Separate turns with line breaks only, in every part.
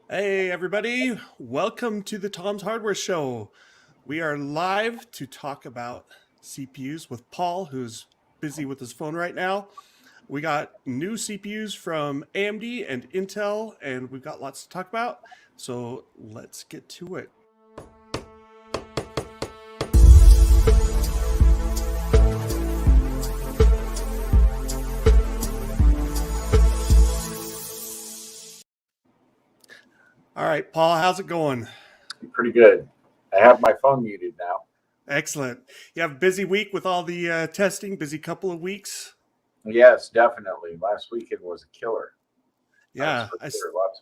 Hey, everybody. Welcome to the Tom's Hardware Show. We are live to talk about CPUs with Paul, who's busy with his phone right now. We got new CPUs from AMD and Intel, and we've got lots to talk about. So let's get to it. All right, Paul, how's it going?
Pretty good. I have my phone muted now.
Excellent. You have a busy week with all the testing, busy couple of weeks?
Yes, definitely. Last weekend was a killer.
Yeah,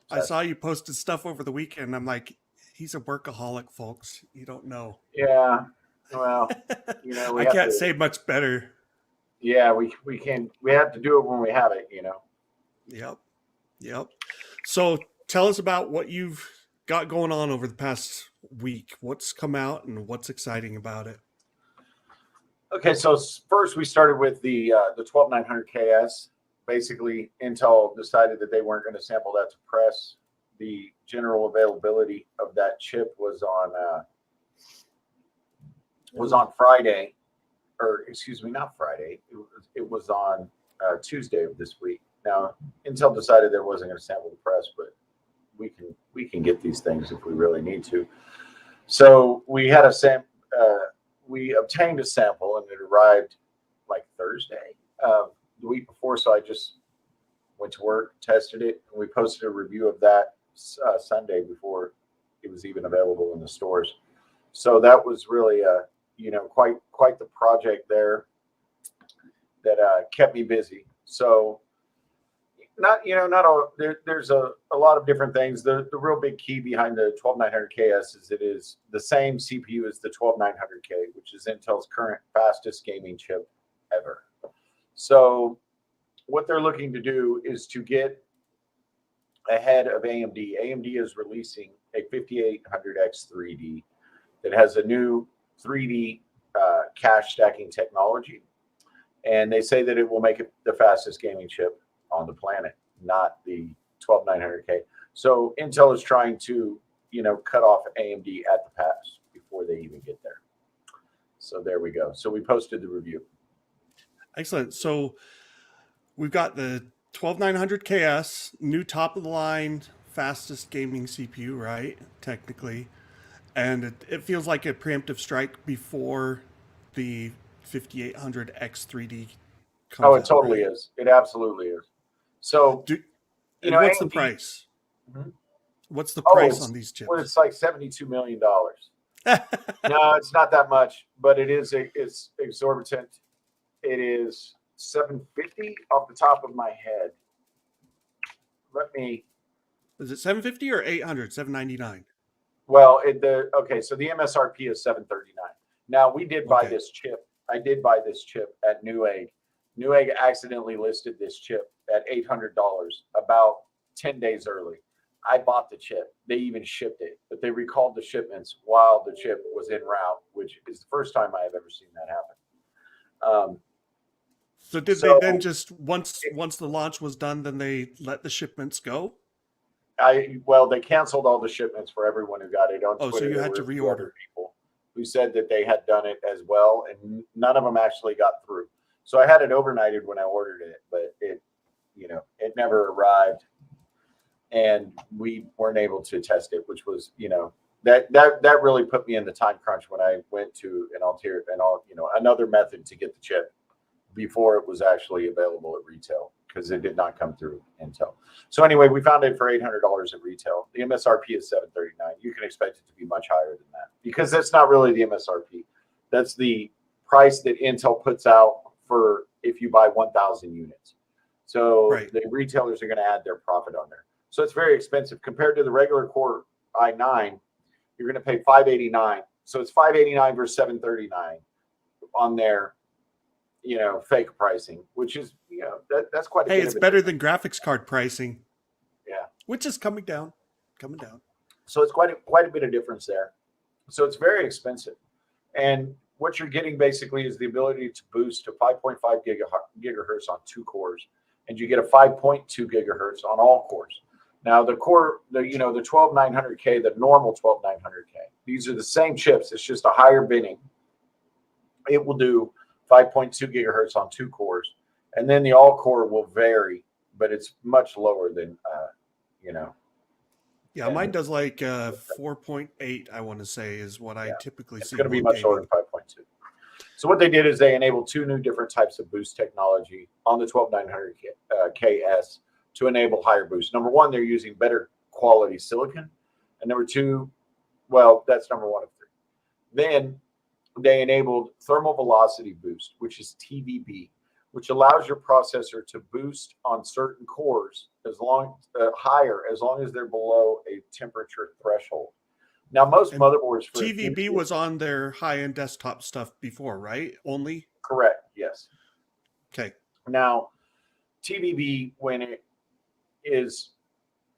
I saw you posted stuff over the weekend. I'm like, he's a workaholic, folks. You don't know.
Yeah. Well,
I can't say much better.
Yeah, we have to do it when we have it,
Yep. So tell us about what you've got going on over the past week. What's come out and what's exciting about it?
Okay, so first we started with the 12900KS. Basically, Intel decided that they weren't going to sample that to press. The general availability of that chip was on Friday, or excuse me, not Friday. It was on Tuesday of this week. Now, Intel decided there wasn't going to sample the press, but we can get these things if we really need to. So we had we obtained a sample, and it arrived like Thursday, the week before. So I just went to work, tested it, and we posted a review of that Sunday before it was even available in the stores. So that was really quite the project there that kept me busy. So there's a lot of different things. The real big key behind the 12900KS is it is the same CPU as the 12900K, which is Intel's current fastest gaming chip ever. So what they're looking to do is to get ahead of AMD. AMD is releasing a 5800X3D that has a new 3D cache stacking technology. And they say that it will make it the fastest gaming chip on the planet, not the 12900K. So Intel is trying to, cut off AMD at the pass before they even get there. So there we go. So we posted the review.
Excellent. So we've got the 12900KS, new top of the line, fastest gaming CPU, right? Technically. And it feels like a preemptive strike before the 5800X3D comes
out. Oh, it totally
right?
is. It absolutely is. So,
and what's AMD, the price? Mm-hmm. What's the price on these chips?
Well, it's like $72 million. No, it's not that much, but it's exorbitant. It is $750 off the top of my head.
Is it $750 or $800? $799.
Well, so the MSRP is $739. Now we did buy this chip. I did buy this chip at Newegg. Newegg accidentally listed this chip at $800 about 10 days early. I bought the chip. They even shipped it, but they recalled the shipments while the chip was en route, which is the first time I have ever seen that happen.
So they then just once the launch was done, then they let the shipments go?
They canceled all the shipments for everyone who got it on Twitter.
So you had to reorder.
People who said that they had done it as well, and none of them actually got through. So I had it overnighted when I ordered it, but it never arrived, and we weren't able to test it, which was, that really put me in the time crunch when I went to another method to get the chip before it was actually available at retail, because it did not come through Intel. So anyway, we found it for $800 at retail. The MSRP is $739. You can expect it to be much higher than that, because that's not really the MSRP. That's the price that Intel puts out for if you buy 1,000 units. So the retailers are going to add their profit on there. So it's very expensive compared to the regular Core i9. You're going to pay $589. So it's $589 versus $739 on their fake pricing, which is that's quite.
Hey, it's better than graphics card pricing.
Yeah,
which is coming down.
So it's quite a bit of difference there. So it's very expensive, and what you're getting basically is the ability to boost to 5.5 gigahertz on 2 cores, and you get a 5.2 gigahertz on all cores. Now the core, the 12900K, the normal 12900K, these are the same chips. It's just a higher binning. It will do 5.2 gigahertz on 2 cores, and then the all core will vary, but it's much lower than
Yeah, mine does like 4.8. I want to say is what I typically see.
It's going to be much lower than 5.2. So what they did is they enabled 2 new different types of boost technology on the 12900KS to enable higher boost. Number one, they're using better quality silicon, and number two, well, that's number one of 3. Then they enabled thermal velocity boost, which is TVB, which allows your processor to boost on certain cores higher as long as they're below a temperature threshold. Now, most motherboards for
TVB was on their high-end desktop stuff before, right? Only?
Correct. Yes.
Okay.
Now, TVB, when it is,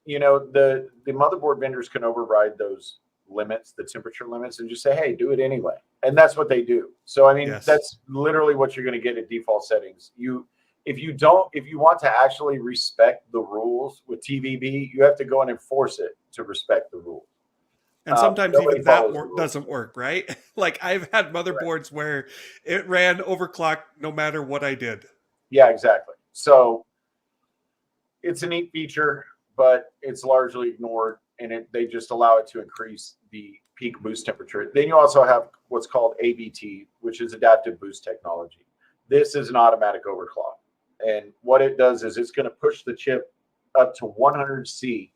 the motherboard vendors can override those limits, the temperature limits, and just say, hey, do it anyway. And that's what they do. So, I mean, that's literally what you're going to get at default settings. If you want to actually respect the rules with TVB, you have to go and enforce it to respect the rules.
And sometimes even that doesn't work, right? Like I've had motherboards where it ran overclocked no matter what I did.
Yeah, exactly. So it's a neat feature, but it's largely ignored, and they just allow it to increase the peak boost temperature. Then you also have what's called ABT, which is adaptive boost technology. This is an automatic overclock. And what it does is it's going to push the chip up to 100C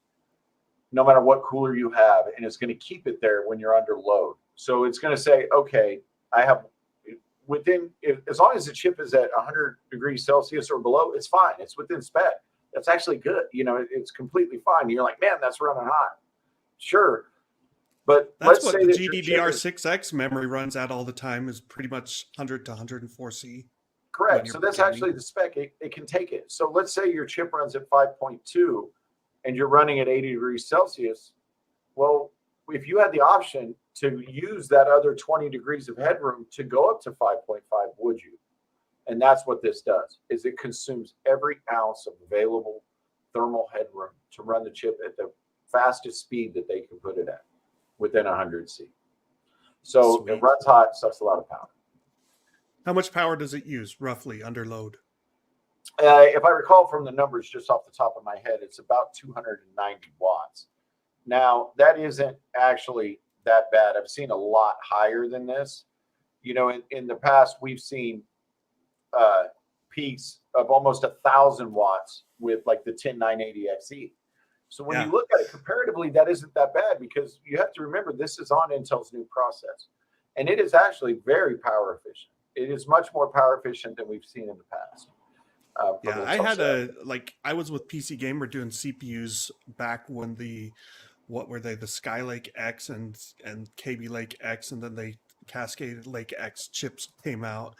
no matter what cooler you have, and it's going to keep it there when you're under load. So it's going to say, okay, I have as long as the chip is at 100 degrees Celsius or below, it's fine. It's within spec. That's actually good. It's completely fine. You're like, man, that's running hot. Sure. But
that's what the GDDR6X memory runs at all the time, is pretty much 100 to 104C.
Correct. So that's actually the spec. It can take it. So let's say your chip runs at 5.2 and you're running at 80 degrees Celsius. Well, if you had the option to use that other 20 degrees of headroom to go up to 5.5, would you? And that's what this does, is it consumes every ounce of available thermal headroom to run the chip at the fastest speed that they can put it at, within 100C. So It runs hot, sucks a lot of power.
How much power does it use, roughly, under load?
If I recall from the numbers just off the top of my head, it's about 290 watts. Now, that isn't actually that bad. I've seen a lot higher than this. In the past, we've seen peaks of almost 1,000 watts with like the 10980XE. So when you look at it comparatively, that isn't that bad, because you have to remember this is on Intel's new process, and it is actually very power efficient. It is much more power efficient than we've seen in the past.
I was with PC Gamer doing CPUs back when the Skylake X and KB Lake X, and then the Cascade Lake X chips came out.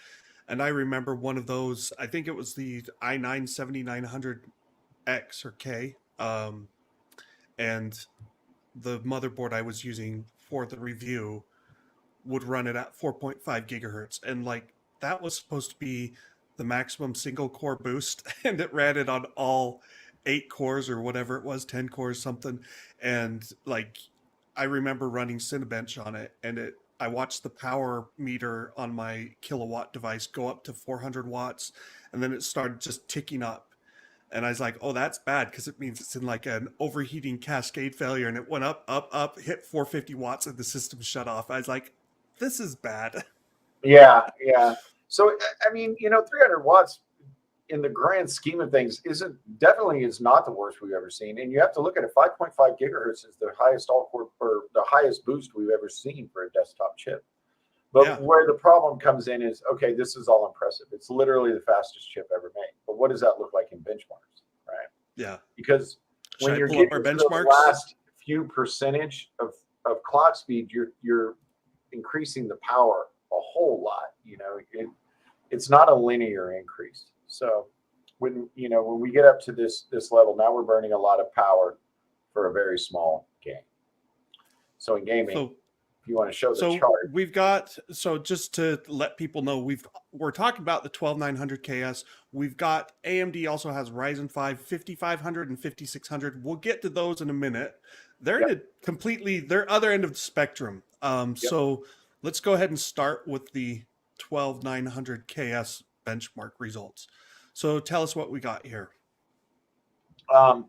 And I remember one of those, I think it was the i9-7900X or K. And the motherboard I was using for the review would run it at 4.5 gigahertz. And like, that was supposed to be the maximum single core boost. And it ran it on all 8 cores or whatever it was, 10 cores, something. And like, I remember running Cinebench on it, and I watched the power meter on my kilowatt device go up to 400 watts, and then it started just ticking up. And I was like, oh, that's bad, because it means it's in like an overheating cascade failure. And it went up, hit 450 watts, and the system shut off. I was like, this is bad.
Yeah. So, I mean, 300 watts in the grand scheme of things is not the worst we've ever seen. And you have to look at it. 5.5 gigahertz is the highest all-core, or the highest boost we've ever seen for a desktop chip. But where the problem comes in is, okay, this is all impressive. It's literally the fastest chip ever made. But what does that look like in benchmarks, right?
Yeah.
Because when you're getting to the last few percentage of clock speed, you're increasing the power a whole lot. It's not a linear increase. So when we get up to this level, now we're burning a lot of power for a very small gain. So in gaming, If you want to show the
So
chart.
we've got, so just to let people know, we're talking about the 12900 KS. We've got AMD also has Ryzen 5 5500 and 5600. We'll get to those in a minute. They're in a completely, they're other end of the spectrum. So let's go ahead and start with the 12900 KS benchmark results. So tell us what we got here.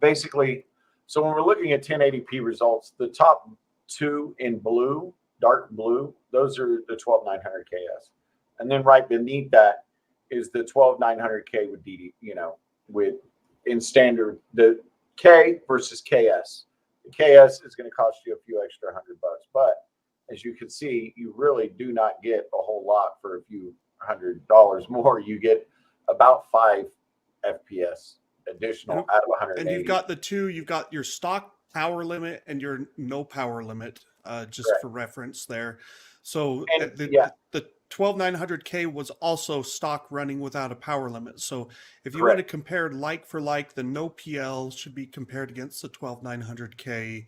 Basically, so when we're looking at 1080p results, the top two in blue, dark blue, those are the 12900 KS. And then right beneath that is the 12900K with DD, with in standard, the K versus KS. The KS is going to cost you a few extra $100, but as you can see, you really do not get a whole lot for a few $100 more. You get about 5 FPS additional out of 180.
And you've got the two, you've got your stock power limit and your no power limit, just for reference there. So the 12900K was also stock running without a power limit. So if you want to compare like for like, the no PL should be compared against the 12900K,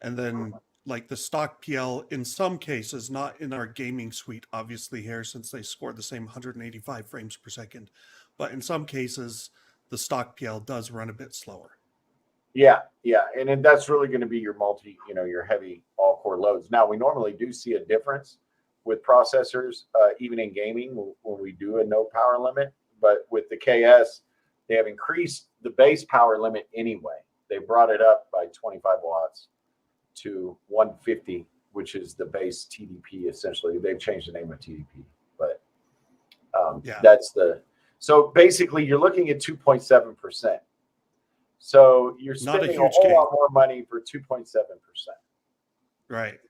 and then like the stock PL in some cases, not in our gaming suite, obviously here, since they scored the same 185 frames per second, but in some cases the stock PL does run a bit slower.
Yeah. And that's really going to be your your heavy all core loads. Now, we normally do see a difference with processors, even in gaming, when we do a no power limit. But with the KS, they have increased the base power limit anyway. They brought it up by 25 watts to 150, which is the base TDP, essentially. They've changed the name of TDP. But so basically, you're looking at 2.7%. So you're spending a whole lot more money for 2.7%.
Right.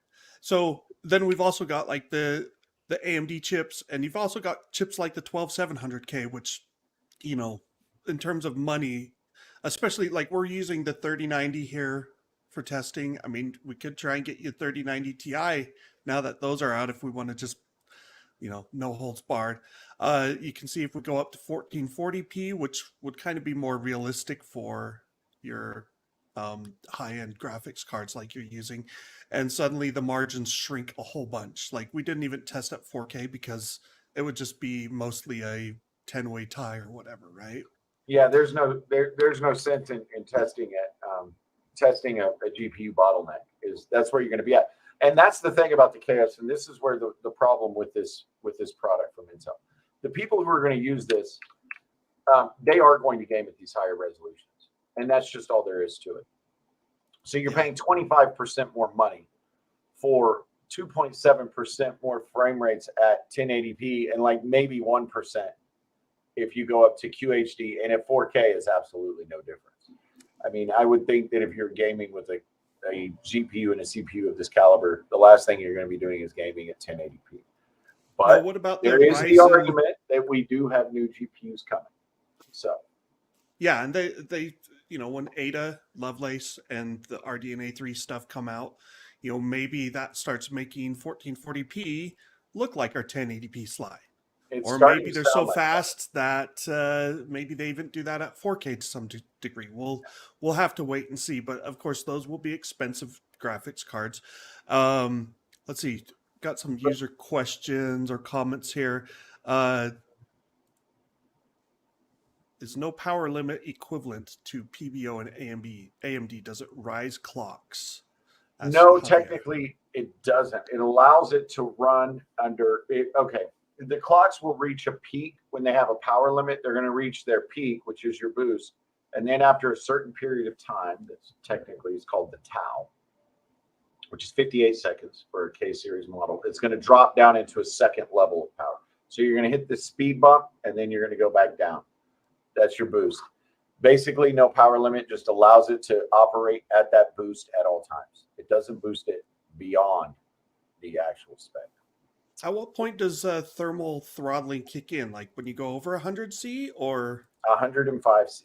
So then we've also got like the AMD chips, and you've also got chips like the 12700K, which, in terms of money, especially like we're using the 3090 here for testing. I mean, we could try and get you 3090 Ti now that those are out if we want to just, no holds barred. You can see if we go up to 1440p, which would kind of be more realistic for your high-end graphics cards like you're using, and suddenly the margins shrink a whole bunch. Like we didn't even test at 4K because it would just be mostly a 10-way tie or whatever, right?
Yeah, there's no sense in testing it. Testing a GPU bottleneck that's where you're going to be at. And that's the thing about the KS, and this is where the problem with this product from Intel. The people who are going to use this, they are going to game at these higher resolutions. And that's just all there is to it. So you're paying 25% more money for 2.7% more frame rates at 1080p, and like maybe 1% if you go up to QHD, and at 4K is absolutely no difference. I mean, I would think that if you're gaming with a GPU and a CPU of this caliber, the last thing you're going to be doing is gaming at 1080p. But
what about
there is the argument that we do have new GPUs coming. So
yeah, and they when Ada, Lovelace, and the RDNA 3 stuff come out, maybe that starts making 1440p look like our 1080p slide. Or maybe they're so fast that maybe they even do that at 4K to some degree. We'll have to wait and see. But of course, those will be expensive graphics cards. Let's see. Got some user questions or comments here. Is no power limit equivalent to PBO and AMD? Does it rise clocks?
No, technically it doesn't. It allows it to run under it. Okay. The clocks will reach a peak when they have a power limit. They're going to reach their peak, which is your boost. And then after a certain period of time, that's technically is called the tau, which is 58 seconds for a K series model. It's going to drop down into a second level of power. So you're going to hit the speed bump, and then you're going to go back down. That's your boost. Basically, no power limit just allows it to operate at that boost at all times. It doesn't boost it beyond the actual spec.
At what point does thermal throttling kick in? Like when you go over 100C or
105C?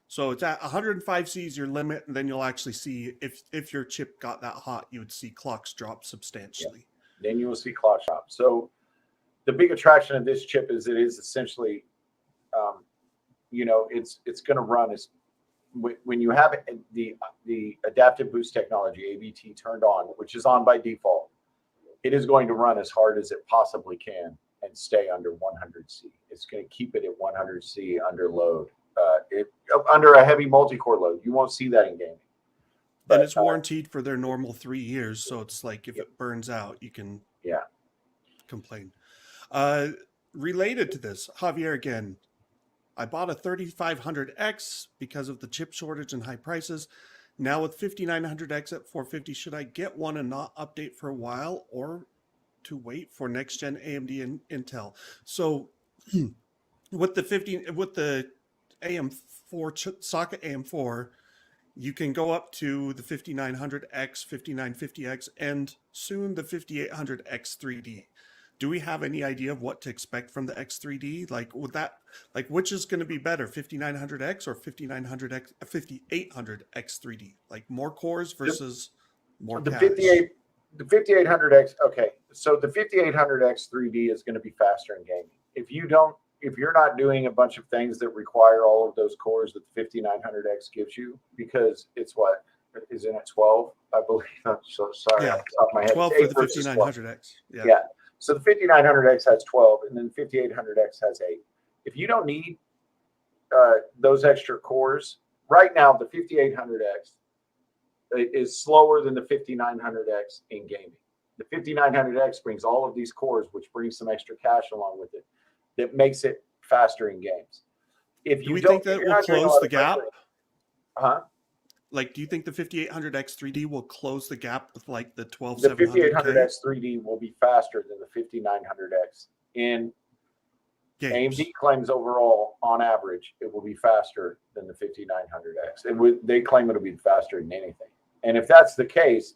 So it's at 105C is your limit, and then you'll actually see if your chip got that hot, you would see clocks drop substantially.
Yeah. Then you will see clocks drop. So the big attraction of this chip is it is essentially, it's going to run as when you have the adaptive boost technology, ABT, turned on, which is on by default. it is going to run as hard as it possibly can and stay under 100C. It's going to keep it at 100C under load, under a heavy multi-core load. You won't see that in gaming. But,
and it's warranted for their normal 3 years, so it's like if it burns out, you can complain. Related to this, Javier again, I bought a 3500X because of the chip shortage and high prices. Now with 5900X at 450, should I get one and not update for a while, or to wait for next gen AMD and Intel? So with the AM4 socket AM4, you can go up to the 5900X, 5950X, and soon the 5800X 3D. Do we have any idea of what to expect from the X3D? Like, would that, like, which is going to be better, 5900X or 5800X 3D? Like, more cores versus more cache?
The 5800X. Okay, so the 5800X 3D is going to be faster in gaming. If you're not doing a bunch of things that require all of those cores that the 5900X gives you, because it's what is in it 12, I believe. I'm so sorry,
yeah,
off the top of my head.
12 for the 5900X.
Yeah. So the 5900X has 12, and then the 5800X has 8. If you don't need those extra cores, right now the 5800X is slower than the 5900X in gaming. The 5900X brings all of these cores, which brings some extra cache along with it, that makes it faster in games. If
Do we think that will close the gap? Like, do you think the 5800X 3D will close the gap with like the 12700K?
The 5800X 3D will be faster than the 5900X in games. AMD claims overall, on average, it will be faster than the 5900X. They claim it'll be faster than anything. And if that's the case,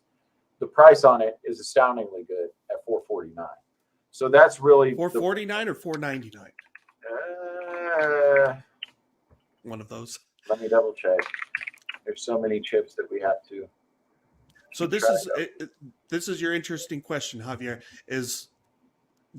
the price on it is astoundingly good at $449. So that's really
$449 or $499? One of those.
Let me double check. There's so many chips that we have to.
So this is your interesting question, Javier. Is,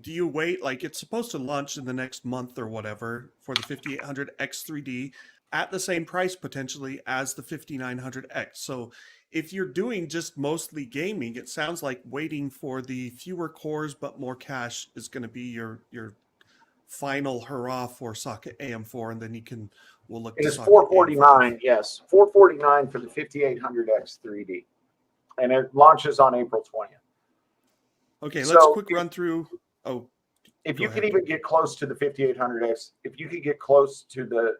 do you wait, like it's supposed to launch in the next month or whatever for the 5800X 3D at the same price potentially as the 5900X? So if you're doing just mostly gaming, it sounds like waiting for the fewer cores but more cache is going to be your final hurrah for socket AM4, and then we'll look.
It is $449. Yes, $449 for the 5800X 3D, and it launches on April 20th.
Okay, let's quick run through. Oh,
if you could even get close to the 5800X, if you could get close to the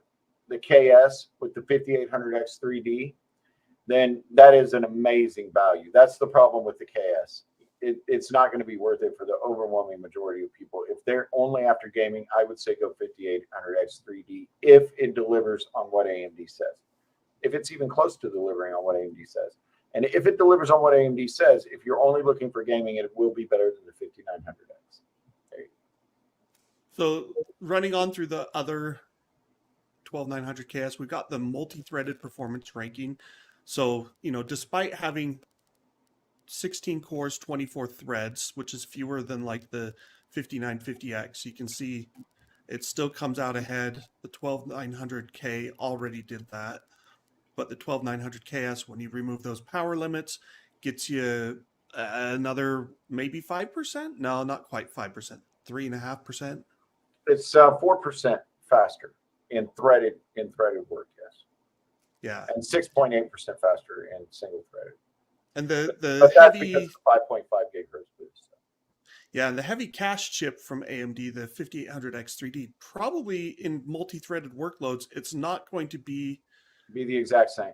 KS with the 5800X 3D, then that is an amazing value. That's the problem with the KS. It's not going to be worth it for the overwhelming majority of people. If they're only after gaming, I would say go 5800X 3D if it delivers on what AMD says. If it's even close to delivering on what AMD says. And if it delivers on what AMD says, if you're only looking for gaming, it will be better than the 5900X. There you
go. So running on through the other 12900KS, we've got the multi-threaded performance ranking. So, despite having 16 cores, 24 threads, which is fewer than like the 5950X, you can see it still comes out ahead. The 12900K already did that, but the 12900KS, when you remove those power limits, gets you another maybe 5%. No, not quite 5%. 3.5%.
It's 4% faster in threaded work. Yes.
Yeah.
And 6.8% faster in single threaded.
And the
that's
heavy,
because of 5.5 gigahertz boost.
Yeah, and the heavy cache chip from AMD, the 5800X 3D, probably in multi-threaded workloads, it's not going to be
the exact same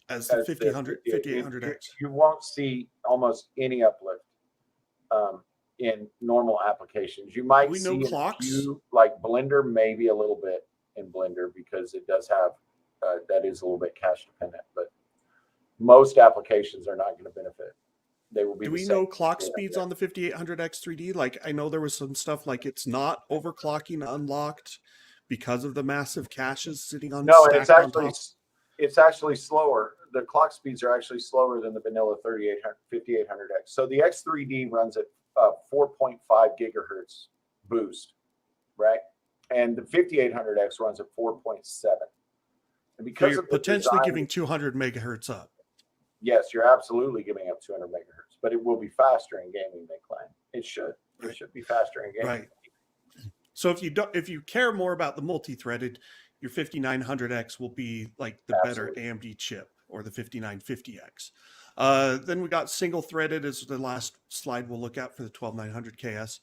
as the 5800X.
You won't see almost any uplift in normal applications. You might see a few, like Blender, maybe a little bit in Blender, because it does have that is a little bit cache dependent, but most applications are not going to benefit. They will be.
Do we know clock speeds on the 5800X 3D? Like, I know there was some stuff like it's not overclocking unlocked because of the massive caches sitting on.
No, and it's actually slower. The clock speeds are actually slower than the vanilla 5800X. So the X3D runs at 4.5 gigahertz boost, right? And the 5800X runs at 4.7. And because
you're potentially giving 200 megahertz up.
Yes, you're absolutely giving up 200 megahertz. but it will be faster in gaming, they claim. It should. It
Right.
should be faster in gaming.
Right. So if you care more about the multi-threaded, your 5900X will be like the
Absolutely.
better AMD chip, or the 5950X. Then we got single threaded is the last slide we'll look at for the 12900KS.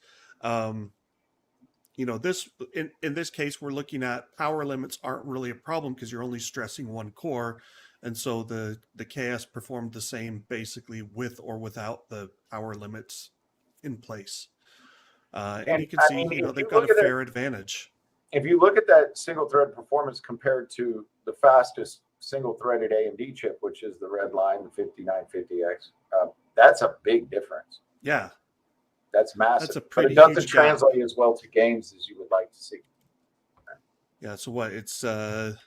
This in this case, we're looking at power limits aren't really a problem because you're only stressing one core. And so the KS performed the same basically with or without the power limits in place. And you can see, they've got a fair advantage.
If you look at that single thread performance compared to the fastest single threaded AMD chip, which is the red line, the 5950X, that's a big difference.
Yeah.
That's massive.
That's a pretty
but it doesn't
huge
translate
gap.
as well to games as you would like to see.
Yeah. So what? It's about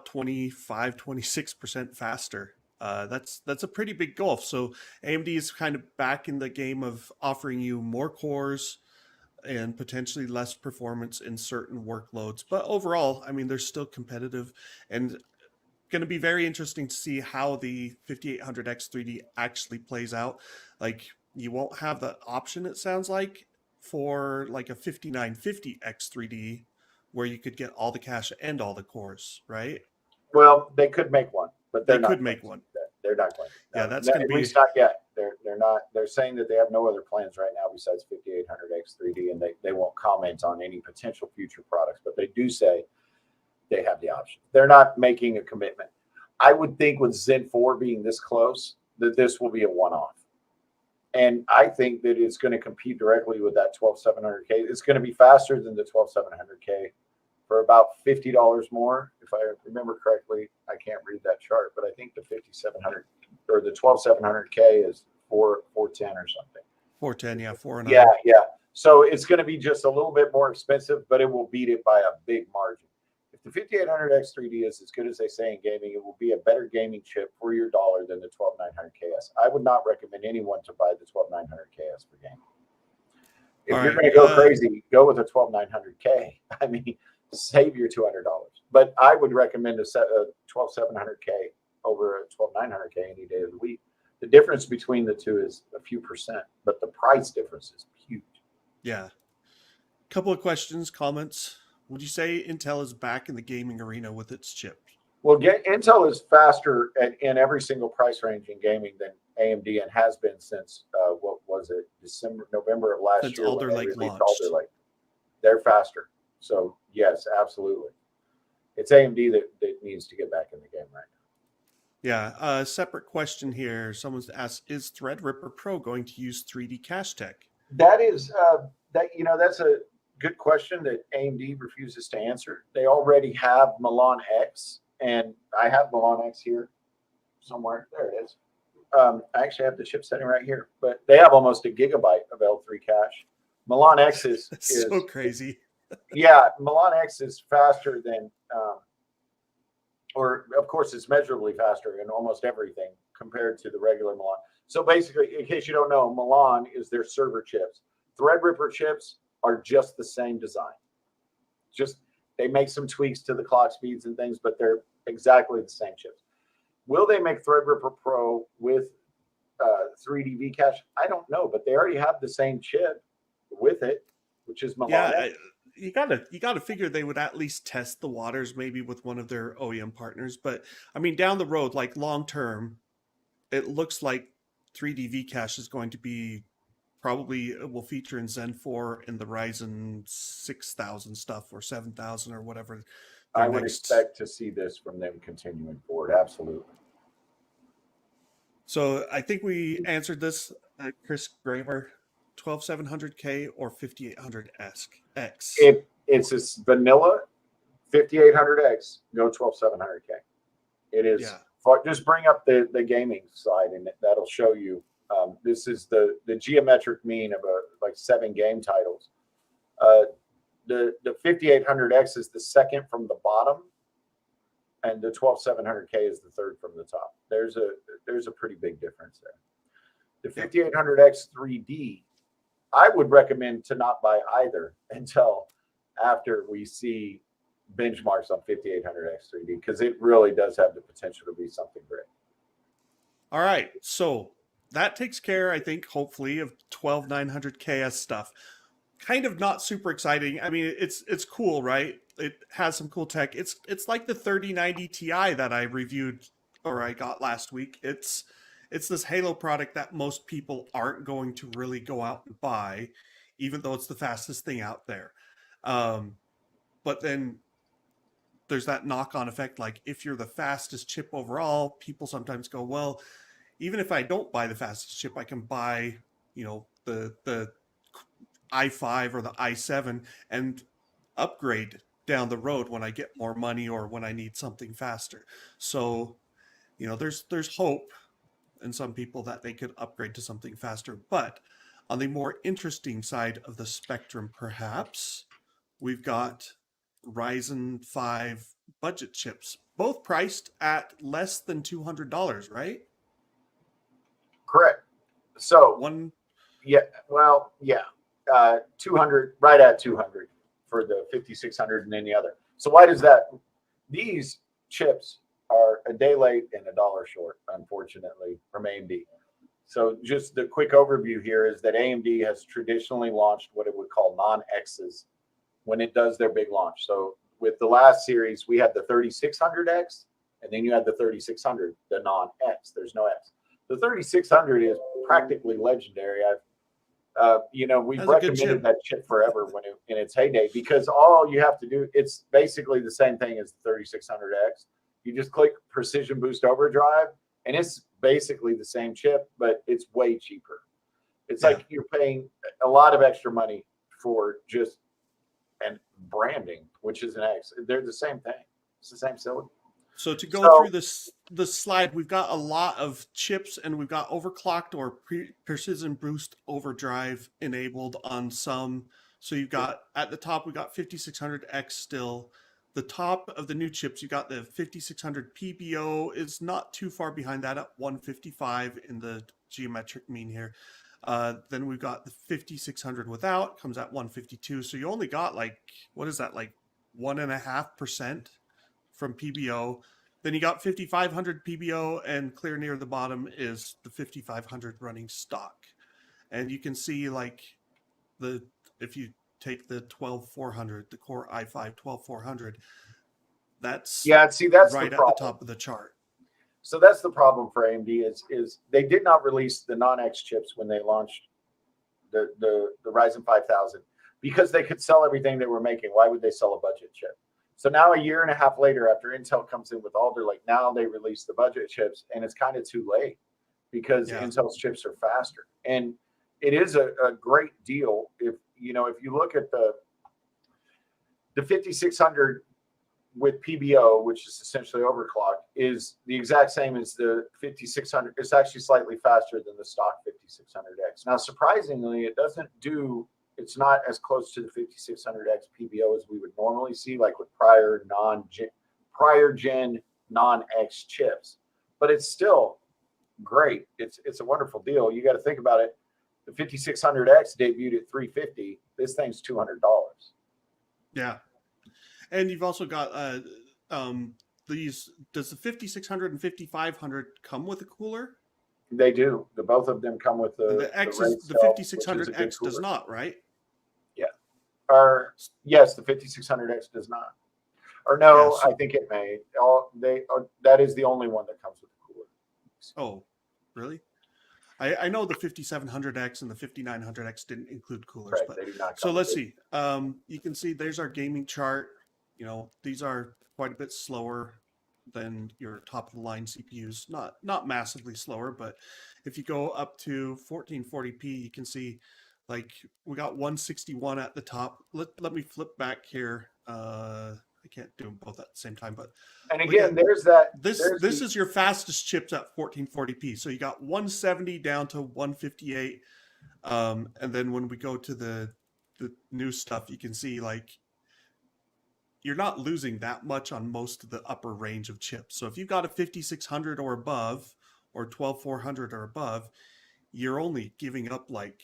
26% faster. That's a pretty big gulf. So AMD is kind of back in the game of offering you more cores and potentially less performance in certain workloads. But overall, I mean, they're still competitive, and going to be very interesting to see how the 5800X 3D actually plays out. Like, you won't have the option, it sounds like, for like a 5950X 3D where you could get all the cache and all the cores, right?
Well, they could make one, but
they could make one.
They're not going to.
Yeah, that's going to be,
at least not yet. They're not. They're saying that they have no other plans right now besides 5800X 3D, and they won't comment on any potential future products. But they do say they have the option. They're not making a commitment. I would think with Zen 4 being this close, that this will be a one-off. And I think that it's going to compete directly with that 12700K. It's going to be faster than the 12700K for about $50 more. If I remember correctly, I can't read that chart, but I think the 5700 or the 12700K is 410 or something.
410, yeah, 409.
Yeah. So it's going to be just a little bit more expensive, but it will beat it by a big margin. If the 5800X 3D is as good as they say in gaming, it will be a better gaming chip for your dollar than the 12900KS. I would not recommend anyone to buy the 12900KS for gaming. If you're going to go crazy, go with a 12900K. I mean, save your $200. But I would recommend a 12700K over a 12900K any day of the week. The difference between the two is a few percent, but the price difference is huge.
Yeah. Couple of questions, comments. Would you say Intel is back in the gaming arena with its chips?
Well, Intel is faster in every single price range in gaming than AMD, and has been since what was it, November of last
since
year?
Alder Lake launched.
Alder Lake. They're faster. So yes, absolutely. It's AMD that needs to get back in the game right now.
Yeah. Separate question here. Someone's asked, is Threadripper Pro going to use 3D cache tech?
That is that's a good question that AMD refuses to answer. They already have Milan X, and I have Milan X here somewhere. There it is. I actually have the chip setting right here, but they have almost a gigabyte of L3 cache. Milan X is
so crazy.
Yeah, Milan X is faster than, or of course, it's measurably faster in almost everything compared to the regular Milan. So basically, in case you don't know, Milan is their server chips. Threadripper chips are just the same design. Just they make some tweaks to the clock speeds and things, but they're exactly the same chips. Will they make Threadripper Pro with 3D V-cache? I don't know, but they already have the same chip with it, which is Milan.
Yeah, you gotta figure they would at least test the waters, maybe with one of their OEM partners. But I mean, down the road, like long term, it looks like 3D V-cache is going to be probably will feature in Zen 4 in the Ryzen 6000 stuff or 7000 or whatever.
I would expect to see this from them continuing forward. Absolutely.
So I think we answered this, Chris Graver, 12700K or 5800X.
If it's a vanilla 5800X, go 12700K. It is.
Yeah.
Just bring up the gaming side, and that'll show you. This is the geometric mean of like 7 game titles. The 5800X is the second from the bottom, and the 12700K is the third from the top. There's a pretty big difference there. The 5800X 3D, I would recommend to not buy either until after we see benchmarks on 5800X 3D, because it really does have the potential to be something great.
All right, so that takes care, I think, hopefully, of 12900 KS stuff. Kind of not super exciting. I mean, it's cool, right? It has some cool tech. It's like the 3090 Ti that I reviewed or I got last week. It's this Halo product that most people aren't going to really go out and buy, even though it's the fastest thing out there. But then there's that knock-on effect. Like if you're the fastest chip overall, people sometimes go, well, even if I don't buy the fastest chip, I can buy, the i5 or the i7 and upgrade down the road when I get more money or when I need something faster. So, there's hope in some people that they could upgrade to something faster. But on the more interesting side of the spectrum, perhaps, we've got Ryzen 5 budget chips, both priced at less than $200, right?
Correct. So
One,
yeah, well, yeah, 200, right at 200 for the 5600 and then the other. So why does that? These chips are a day late and $1 short, unfortunately, from AMD. So just the quick overview here is that AMD has traditionally launched what it would call non-X's when it does their big launch. So with the last series, we had the 3600X, and then you had the 3600, the non-X. There's no X. The 3600 is practically legendary. We've recommended that chip forever in its heyday because all you have to do, it's basically the same thing as the 3600X. You just click Precision Boost Overdrive, and it's basically the same chip, but it's way cheaper. It's like you're paying a lot of extra money for just and branding, which is an X. They're the same thing. It's the same silicon.
So to go through this slide, we've got a lot of chips, and we've got overclocked or precision boost overdrive enabled on some. So you've got at the top, we got 5600X still. The top of the new chips, you got the 5600 PBO is not too far behind that at 155 in the geometric mean here. Then we've got the 5600 without, comes at 152. So you only got like 1.5% from PBO. Then you got 5500 PBO, and clear near the bottom is the 5500 running stock. And you can see if you take the 12400, the Core i5 12400, that's right at the top of the chart.
So that's the problem for AMD is they did not release the non-X chips when they launched the Ryzen 5000 because they could sell everything they were making. Why would they sell a budget chip? So now a year and a half later, after Intel comes in with Alder Lake, now they release the budget chips, and it's kind of too late because Intel's chips are faster. And it is a great deal if you look at the 5600 with PBO, which is essentially overclocked, is the exact same as the 5600. It's actually slightly faster than the stock 5600X. Now, surprisingly, it's not as close to the 5600X PBO as we would normally see, like with prior gen non-X chips. But it's still great. It's a wonderful deal. You got to think about it. The 5600X debuted at $350. This thing's $200.
Yeah. And you've also got these. Does the 5600 and 5500 come with a cooler?
They do. Both of them come with
the X. The 5600X does not, right?
Yeah. Yes, the 5600X does not. Or no, I think it may. That is the only one that comes with a cooler.
Oh, really? I know the 5700X and the 5900X didn't include coolers,
right,
but
they do not.
So let's see. You can see there's our gaming chart. These are quite a bit slower than your top of the line CPUs. Not massively slower, but if you go up to 1440p, you can see like we got 161 at the top. Let me flip back here. I can't do them both at the same time, but
and again, there's that.
This is your fastest chips at 1440p. So you got 170 down to 158, and then when we go to the new stuff, you can see like you're not losing that much on most of the upper range of chips. So if you've got a 5600 or above, or 12400 or above, you're only giving up like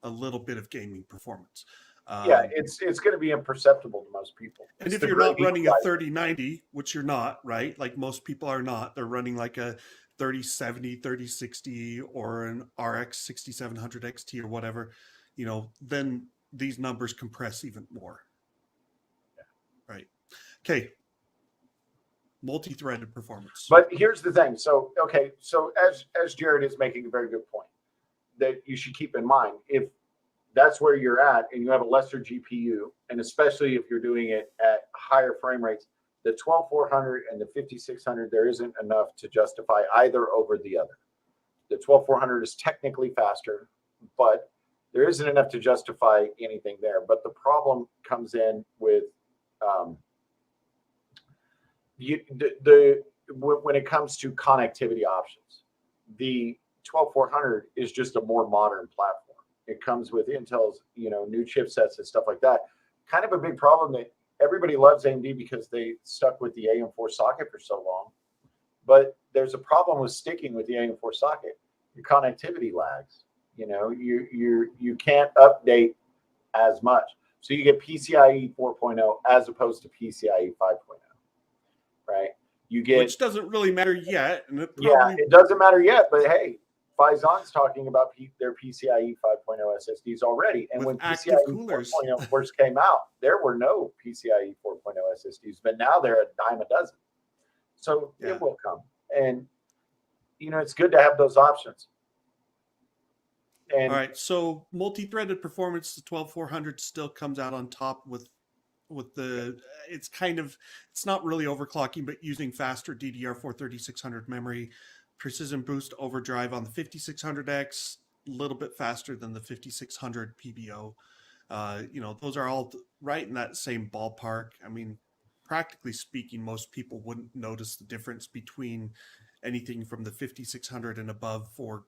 a little bit of gaming performance.
It's going to be imperceptible to most people.
And if you're not running a 3090, which you're not, right? Like most people are not, they're running like a 3070, 3060, or an RX 6700 XT or whatever, then these numbers compress even more. Right. Okay. Multi-threaded performance.
But here's the thing. So, okay. So as Jared is making a very good point that you should keep in mind, if that's where you're at and you have a lesser GPU, and especially if you're doing it at higher frame rates, the 12400 and the 5600, there isn't enough to justify either over the other. The 12400 is technically faster, but there isn't enough to justify anything there. But the problem comes in with when it comes to connectivity options. The 12400 is just a more modern platform. It comes with Intel's, new chipsets and stuff like that. Kind of a big problem that everybody loves AMD because they stuck with the AM4 socket for so long. But there's a problem with sticking with the AM4 socket. Your connectivity lags. You can't update as much. So you get PCIe 4.0 as opposed to PCIe 5.0, right?
Which doesn't really matter yet. And
it doesn't matter yet. But hey, Physon's talking about their PCIe 5.0 SSDs already. And when PCIe 4.0 first came out, there were no PCIe 4.0 SSDs, but now they're a dime a dozen. So it will come. And, it's good to have those options. And
all right. So multi-threaded performance, the 12400 still comes out on top with it's not really overclocking, but using faster DDR4 3600 memory, precision boost overdrive on the 5600X, a little bit faster than the 5600 PBO. Those are all right in that same ballpark. I mean, practically speaking, most people wouldn't notice the difference between anything from the 5600 and above for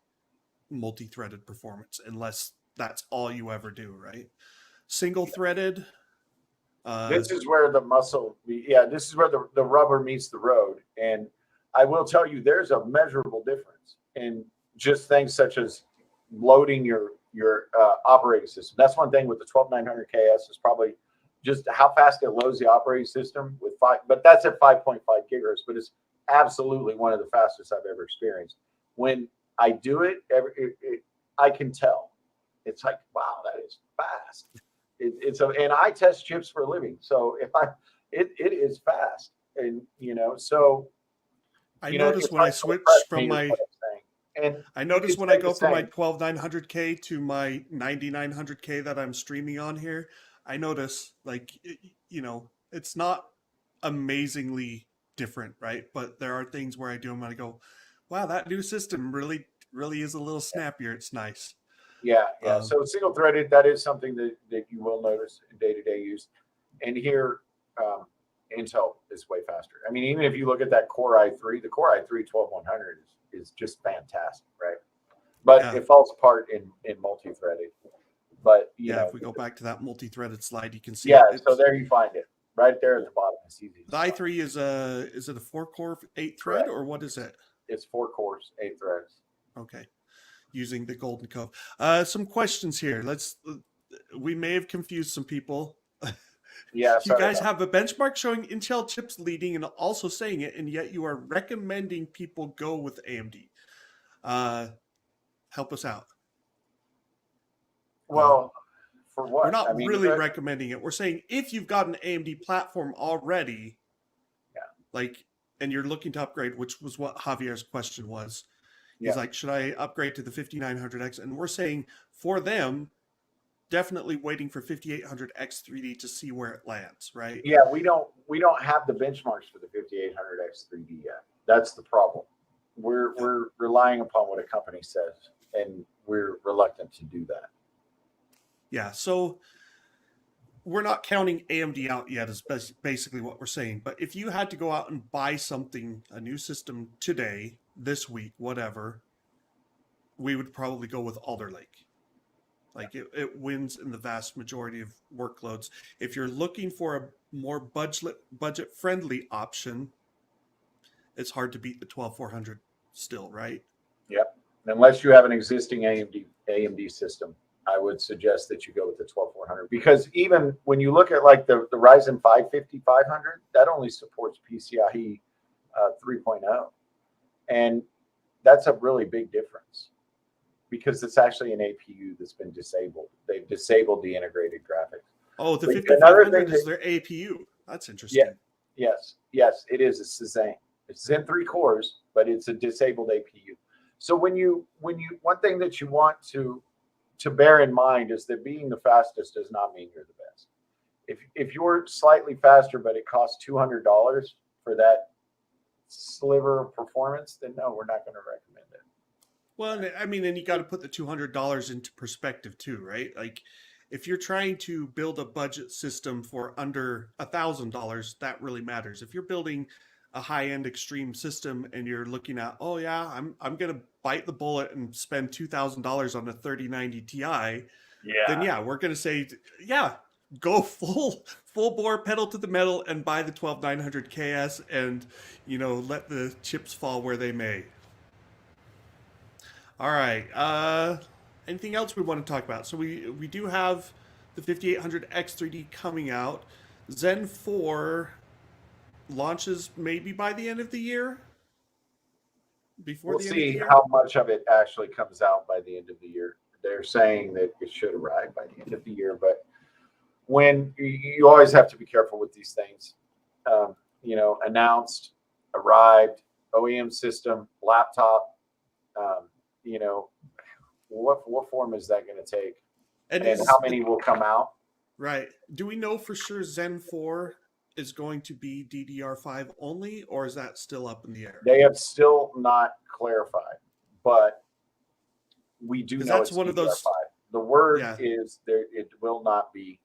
multi-threaded performance, unless that's all you ever do, right? Single-threaded.
This is where this is where the rubber meets the road. And I will tell you, there's a measurable difference in just things such as loading your operating system. That's one thing with the 12900KS is probably just how fast it loads the operating system with but that's at 5.5 gigahertz, but it's absolutely one of the fastest I've ever experienced. When I do it, I can tell. It's like, wow, that is fast. And I test chips for a living, so it is fast, and so.
I noticed when I switch from my. I noticed when I go from my 12900K to my 9900K that I'm streaming on here, I notice it's not amazingly different, right? But there are things where I do them and I go, wow, that new system really is a little snappier. It's nice.
Yeah. So single threaded, that is something that you will notice in day-to-day use. And here, Intel is way faster. I mean, even if you look at that Core i3, the Core i3 12100 is just fantastic, right? But it falls apart in multi-threaded. But
if we go back to that multi-threaded slide, you can see.
So there you find it, right there at the bottom. It's easy.
The i3 is it a 4-core 8-thread or what is it?
It's 4 cores, 8 threads.
Okay. Using the Golden Cove. Some questions here. We may have confused some people.
Yeah.
You guys have a benchmark showing Intel chips leading and also saying it, and yet you are recommending people go with AMD. Help us out.
Well, for what?
We're not really recommending it. We're saying if you've got an AMD platform already, and you're looking to upgrade, which was what Javier's question was. He's like, should I upgrade to the 5900X? And we're saying for them, definitely waiting for 5800X 3D to see where it lands, right?
Yeah, we don't have the benchmarks for the 5800X 3D yet. That's the problem. We're relying upon what a company says, and we're reluctant to do that.
Yeah, so we're not counting AMD out yet is basically what we're saying. But if you had to go out and buy something, a new system today, this week, whatever, we would probably go with Alder Lake. It wins in the vast majority of workloads. If you're looking for a more budget-friendly option, it's hard to beat the 12400 still, right?
Yep. Unless you have an existing AMD system, I would suggest that you go with the 12400, because even when you look at the Ryzen 550 500, that only supports PCIe 3.0. And that's a really big difference because it's actually an APU that's been disabled. They've disabled the integrated graphics.
Oh, the
But
5500 is their APU. That's interesting.
Yes, it is. It's the same. It's Zen 3 cores, but it's a disabled APU. So when you one thing that you want to bear in mind is that being the fastest does not mean you're the best. If you're slightly faster, but it costs $200 for that sliver of performance, then no, we're not going to recommend it.
Well, I mean, and you got to put the $200 into perspective too, right? Like, if you're trying to build a budget system for under $1,000, that really matters. If you're building a high-end extreme system and you're looking at, oh yeah, I'm gonna bite the bullet and spend $2,000 on a 3090 Ti, then yeah, we're gonna say, yeah, go full bore, pedal to the metal, and buy the 12900 KS, and let the chips fall where they may. All right. Anything else we want to talk about? So we do have the 5800 X3D coming out. Zen 4 launches maybe by the end of the year.
We'll see how much of it actually comes out by the end of the year. They're saying that it should arrive by the end of the year, but when you always have to be careful with these things. Announced, arrived, OEM system, laptop. What form is that going to take, and how many will come out?
Right. Do we know for sure Zen 4 is going to be DDR5 only, or is that still up in the air?
They have still not clarified, but we do know
that's
it's
one
DDR5.
Of those.
The word is there. It will not be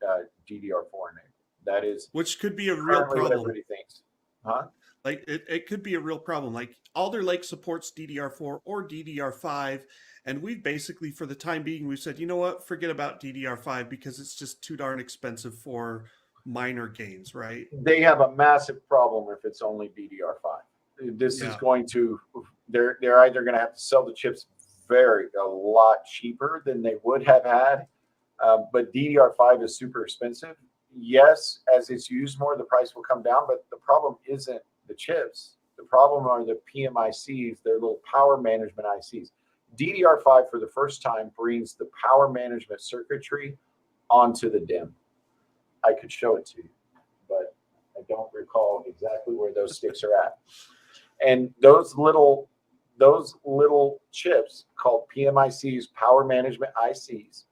DDR4 enabled. That is,
which could be a real problem.
What everybody thinks, huh?
Like it could be a real problem. Like Alder Lake supports DDR4 or DDR5, and we've basically, for the time being, we've said, you know what, forget about DDR5 because it's just too darn expensive for minor gains, right?
They have a massive problem if it's only DDR5. This is going to, they're either going to have to sell the chips a lot cheaper than they would have had, but DDR5 is super expensive. Yes, as it's used more, the price will come down, but the problem isn't the chips. The problem are the PMICs, their little power management ICs. DDR5 for the first time brings the power management circuitry onto the DIMM. I could show it to you, but I don't recall exactly where those sticks are at. And those little chips called PMICs, power management ICs,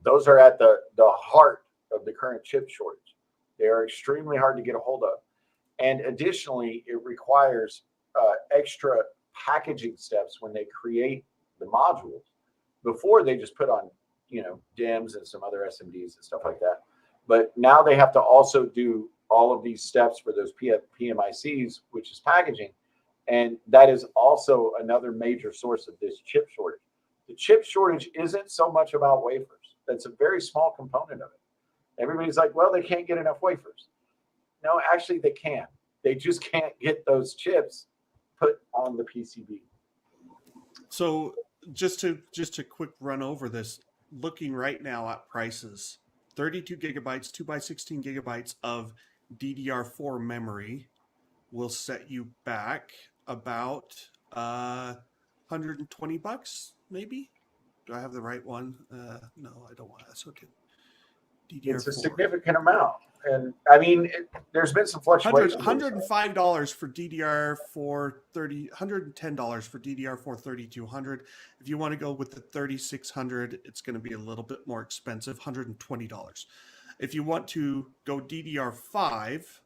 those are at the heart of the current chip shortage. They are extremely hard to get a hold of. And additionally, it requires extra packaging steps when they create the modules. Before, they just put on, DIMMs and some other SMDs and stuff like that. But now they have to also do all of these steps for those PMICs, which is packaging. And that is also another major source of this chip shortage. The chip shortage isn't so much about wafers. That's a very small component of it. Everybody's like, well, they can't get enough wafers. No, actually they can. They just can't get those chips put on the PCB.
So just to quick run over this, looking right now at prices, 32 gigabytes, 2x16 gigabytes of DDR4 memory will set you back about $120, maybe. Do I have the right one? No, I don't want that. So DDR4.
It's a significant amount. And I mean, there's been some fluctuations.
$105 for DDR4 30, $110 for DDR4 3200. If you want to go with the 3600, it's going to be a little bit more expensive, $120. If you want to go DDR5,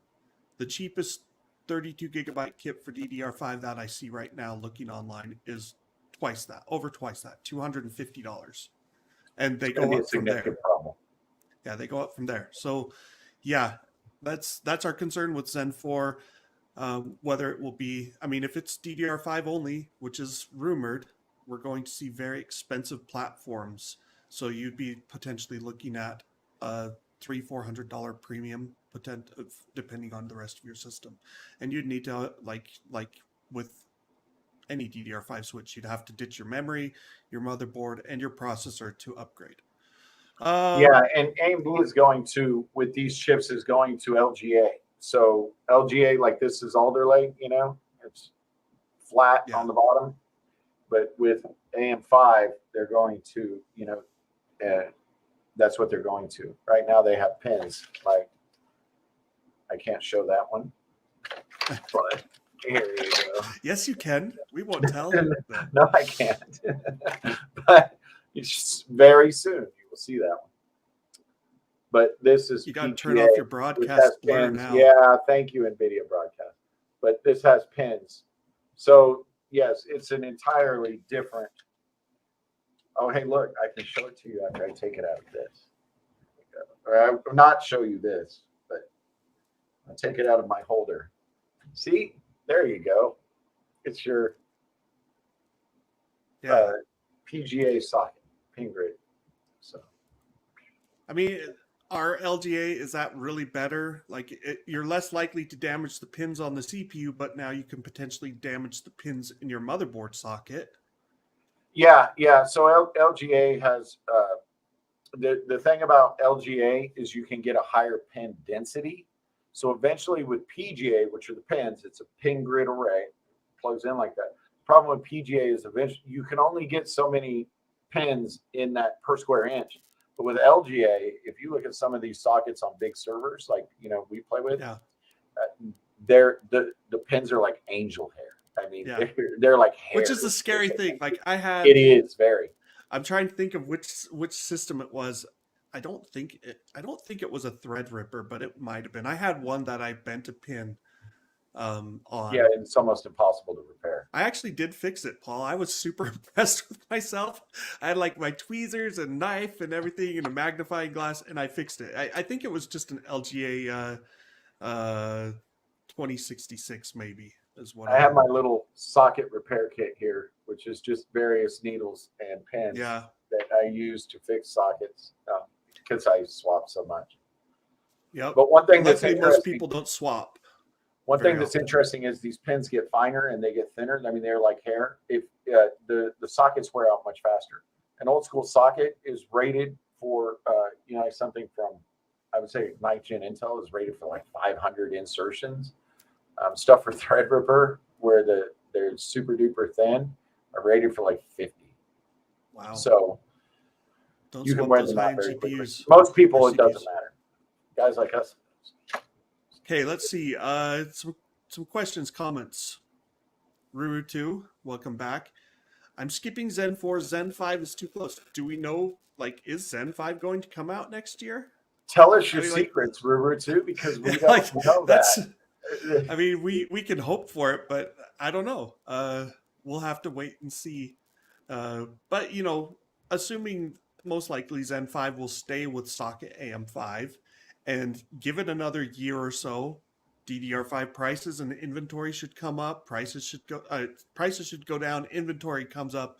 the cheapest 32 gigabyte kit for DDR5 that I see right now looking online is over twice that, $250. And they go up from there.
Problem.
Yeah, they go up from there. So yeah, that's our concern with Zen 4. Whether it will be, I mean, if it's DDR5 only, which is rumored, we're going to see very expensive platforms. So you'd be potentially looking at a $300-$400 premium, depending on the rest of your system. And you'd need to, like with any DDR5 switch, you'd have to ditch your memory, your motherboard, and your processor to upgrade.
Yeah, and AMD is going to, with these chips, is going to LGA. So LGA, like this is Alder Lake, it's flat
Yeah.
on the bottom. But with AM5, they're going to, that's what they're going to. Right now they have pins. Like, I can't show that one, but here you go.
Yes, you can. We won't tell.
No, I can't. But it's just very soon you will see that one. But this is
You got to
PGA,
turn off your
which
broadcast
has
blur
pins.
now.
Yeah, thank you, NVIDIA Broadcast. But this has pins. So, yes, it's an entirely different. Oh, hey, look, I can show it to you after I take it out of this. Or I will not show you this, but I'll take it out of my holder. See, there you go. It's your PGA socket, pin grid. So,
I mean, our LGA, is that really better? Like, you're less likely to damage the pins on the CPU, but now you can potentially damage the pins in your motherboard socket.
yeah. So LGA has the thing about LGA is you can get a higher pin density. So eventually with PGA, which are the pins, it's a pin grid array, plugs in like that. The problem with PGA is eventually you can only get so many pins in that per square inch. But with LGA, if you look at some of these sockets on big servers, like we play with, the pins are like angel hair. I mean, they're like hair.
Which is the scary thing. Like
it is very.
I'm trying to think of which system it was. I don't think it was a Threadripper, but it might have been. I had one that I bent a pin on.
Yeah, it's almost impossible to repair.
I actually did fix it, Paul. I was super impressed with myself. I had like my tweezers and knife and everything and a magnifying glass, and I fixed it. I think it was just an LGA 2066 maybe is what
I have my little socket repair kit here, which is just various needles and pins that I use to fix sockets because I swap so much.
Yep.
But one thing that's
interesting, most people don't swap.
One thing that's interesting is these pins get finer and they get thinner. I mean, they're like hair. If the sockets wear out much faster. An old school socket is rated for something from, I would say, AMD and Intel is rated for like 500 insertions. Stuff for Threadripper where they're super duper thin are rated for like 50.
Wow.
So
don't
you can wear them out very quickly. Most people, it doesn't matter. Guys like us.
Okay, let's see. Some questions, comments. Ruru2, welcome back. I'm skipping Zen 4. Zen 5 is too close. Do we know, like, is Zen 5 going to come out next year?
Tell us your secrets, Ruru2, because we don't know that.
I mean, we can hope for it, but I don't know. We'll have to wait and see. But, assuming most likely Zen 5 will stay with socket AM5 and give it another year or so, DDR5 prices and inventory should come up. Prices should go down. Inventory comes up.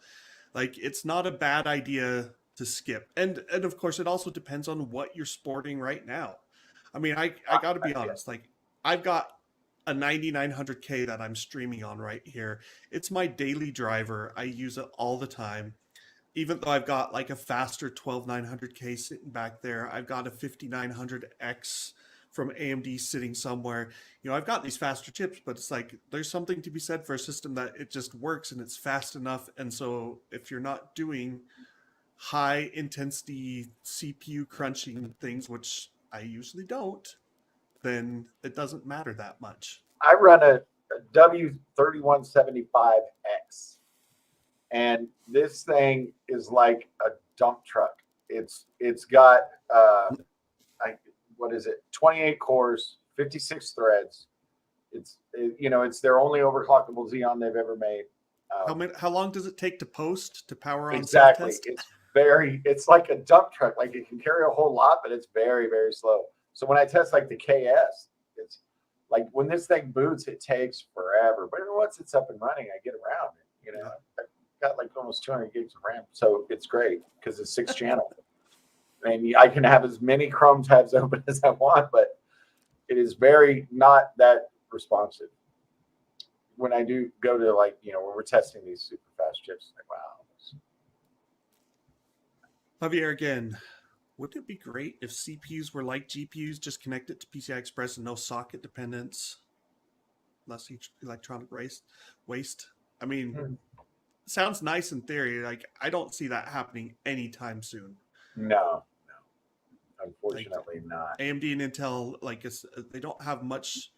Like, it's not a bad idea to skip. And of course, it also depends on what you're sporting right now. I mean, I got to be honest. Like, I've got a 9900K that I'm streaming on right here. It's my daily driver. I use it all the time. Even though I've got like a faster 12900K sitting back there, I've got a 5900X from AMD sitting somewhere. I've got these faster chips, but it's like there's something to be said for a system that it just works and it's fast enough. And so if you're not doing high intensity CPU crunching things, which I usually don't, then it doesn't matter that much.
I run a W3175X. And this thing is like a dump truck. It's got what is it? 28 cores, 56 threads. It's their only overclockable Xeon they've ever made.
How long does it take to post to power on?
Exactly. It's like a dump truck. Like it can carry a whole lot, but it's very, very slow. So when I test like the KS, it's like when this thing boots, it takes forever. But once it's up and running, I get around it. I've got like almost 200 gigs of RAM, so it's great because it's 6-channel. And I can have as many Chrome tabs open as I want, but it is very not that responsive. When I do go to when we're testing these super fast chips, like wow.
Javier again. Wouldn't it be great if CPUs were like GPUs, just connected to PCI Express and no socket dependence? Less electronic waste. I mean, sounds nice in theory. Like, I don't see that happening anytime soon.
No, unfortunately not.
AMD and Intel, like, they don't have much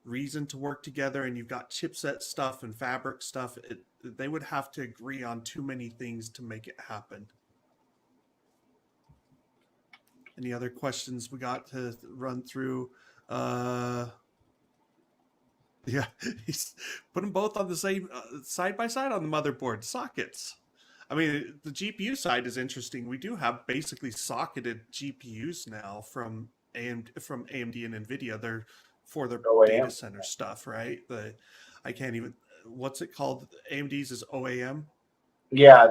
reason to work together, and you've got chipset stuff and fabric stuff. They would have to agree on too many things to make it happen. Any other questions we got to run through? Yeah, he's put them both on the same side by side on the motherboard sockets. I mean, the GPU side is interesting. We do have basically socketed GPUs now from AMD and Nvidia. They're for their data center stuff, right? I can't even. What's it called? AMD's is OAM.
Yeah,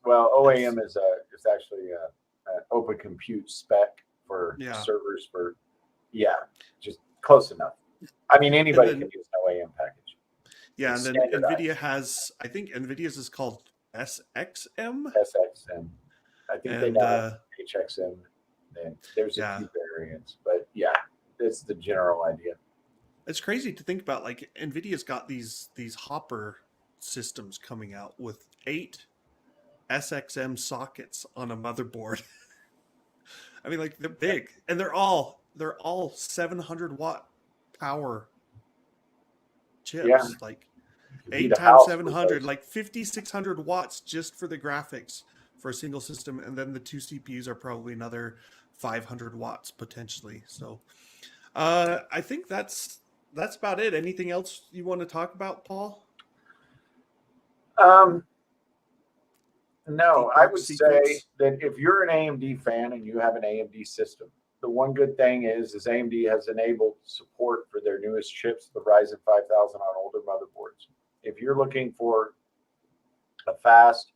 OAM is actually an open compute spec for servers for just close enough. I mean, anybody can use an OAM package.
Yeah, and then Nvidia has, I think Nvidia's is called SXM.
SXM. I think they now have HXM. And there's a few variants, but yeah, that's the general idea.
It's crazy to think about. Like, Nvidia's got these Hopper systems coming out with 8 SXM sockets on a motherboard. I mean, like, they're big, and they're all 700 watt power chips.
Yeah.
Like 8 times 700, like 5,600 watts just for the graphics for a single system, and then the 2 CPUs are probably another 500 watts potentially. So I think that's about it. Anything else you want to talk about, Paul?
No, I would say that if you're an AMD fan and you have an AMD system, the one good thing is AMD has enabled support for their newest chips, the Ryzen 5000 on older motherboards. If you're looking for a fast,